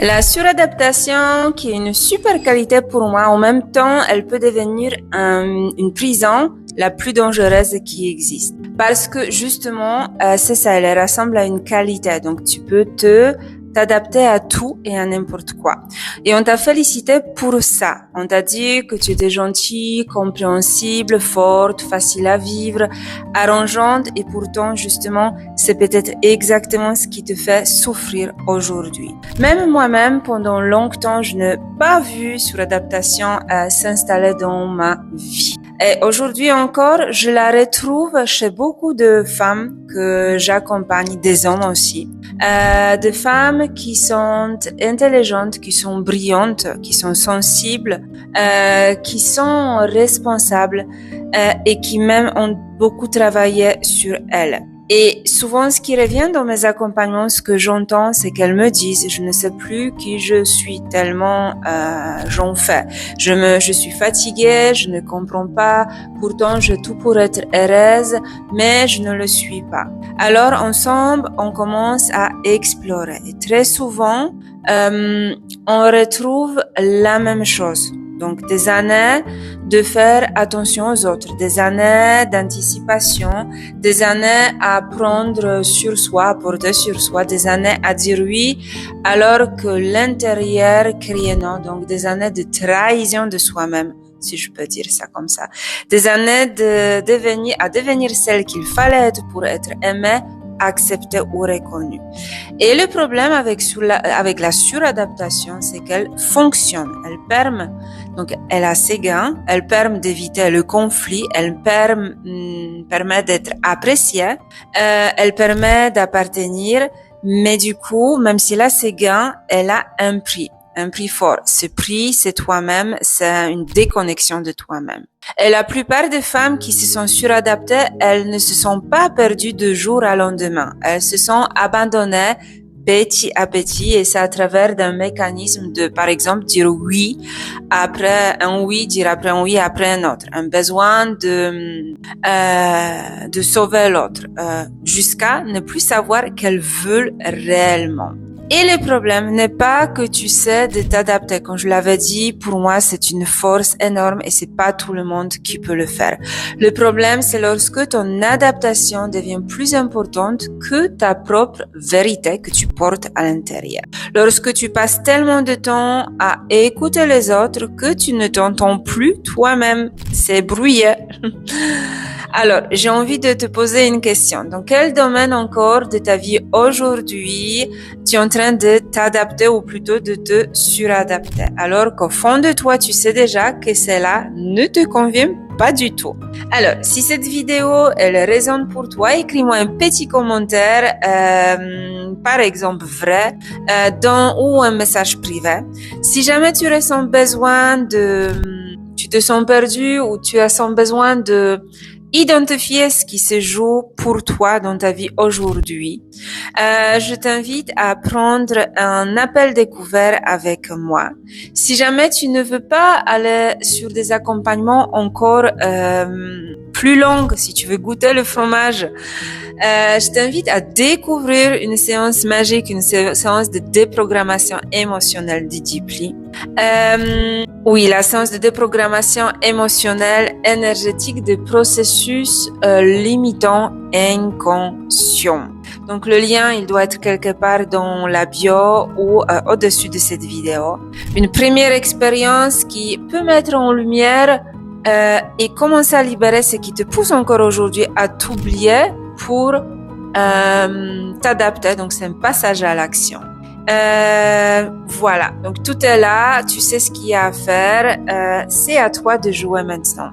La suradaptation, qui est une super qualité pour moi, en même temps, elle peut devenir une prison la plus dangereuse qui existe. Parce que justement, c'est ça, elle ressemble à une qualité. Donc, tu peux t'adapter à tout et à n'importe quoi. Et on t'a félicité pour ça. On t'a dit que tu étais gentille, compréhensible, forte, facile à vivre, arrangeante, et pourtant, justement, c'est peut-être exactement ce qui te fait souffrir aujourd'hui. Même moi-même, pendant longtemps, je n'ai pas vu suradaptation s'installer dans ma vie. Et aujourd'hui encore, je la retrouve chez beaucoup de femmes que j'accompagne, des hommes aussi. Des femmes qui sont intelligentes, qui sont brillantes, qui sont sensibles, qui sont responsables et qui même ont beaucoup travaillé sur elles. Et souvent, ce qui revient dans mes accompagnements, ce que j'entends, c'est qu'elles me disent, je ne sais plus qui je suis tellement j'en fais. Je suis fatiguée, je ne comprends pas, pourtant j'ai tout pour être heureuse, mais je ne le suis pas. Alors ensemble, on commence à explorer. Et très souvent, on retrouve la même chose. Donc, des années de faire attention aux autres, des années d'anticipation, des années à prendre sur soi, à porter sur soi, des années à dire oui, alors que l'intérieur criait non. Donc, des années de trahison de soi-même, si je peux dire ça comme ça. Des années de devenir celle qu'il fallait être pour être aimée, acceptée ou reconnue. Et le problème avec la suradaptation, c'est qu'elle fonctionne. Donc, elle a ses gains, elle permet d'éviter le conflit, elle permet d'être appréciée, elle permet d'appartenir, mais du coup, même si elle a ses gains, elle a un prix fort. Ce prix, c'est toi-même, c'est une déconnexion de toi-même. Et la plupart des femmes qui se sont suradaptées, elles ne se sont pas perdues de jour à lendemain. Elles se sont abandonnées petit à petit, et c'est à travers d'un mécanisme de, par exemple, dire oui après un oui, dire après un oui après un autre, un besoin de sauver l'autre, jusqu'à ne plus savoir qu'elles veulent réellement. Et le problème n'est pas que tu sais de t'adapter. Comme je l'avais dit, pour moi, c'est une force énorme et c'est pas tout le monde qui peut le faire. Le problème, c'est lorsque ton adaptation devient plus importante que ta propre vérité que tu portes à l'intérieur. Lorsque tu passes tellement de temps à écouter les autres que tu ne t'entends plus toi-même. C'est brouillé. Alors, j'ai envie de te poser une question. Dans quel domaine encore de ta vie aujourd'hui tu es en train de t'adapter, ou plutôt de te suradapter, alors qu'au fond de toi, tu sais déjà que cela ne te convient pas du tout. Alors, si cette vidéo, elle résonne pour toi, écris-moi un petit commentaire, par exemple vrai, ou un message privé. Si jamais tu ressens besoin tu te sens perdu, ou tu ressens besoin de identifier ce qui se joue pour toi dans ta vie aujourd'hui, je t'invite à prendre un appel découvert avec moi. Si jamais tu ne veux pas aller sur des accompagnements encore plus longs, si tu veux goûter le fromage, je t'invite à découvrir une séance magique, une séance de déprogrammation émotionnelle de Deeply. Oui, la séance de déprogrammation émotionnelle énergétique des processus limitants inconscients. Donc le lien, il doit être quelque part dans la bio ou au-dessus de cette vidéo. Une première expérience qui peut mettre en lumière et commencer à libérer ce qui te pousse encore aujourd'hui à t'oublier pour t'adapter. Donc c'est un passage à l'action. Voilà, donc tout est là, tu sais ce qu'il y a à faire, c'est à toi de jouer maintenant.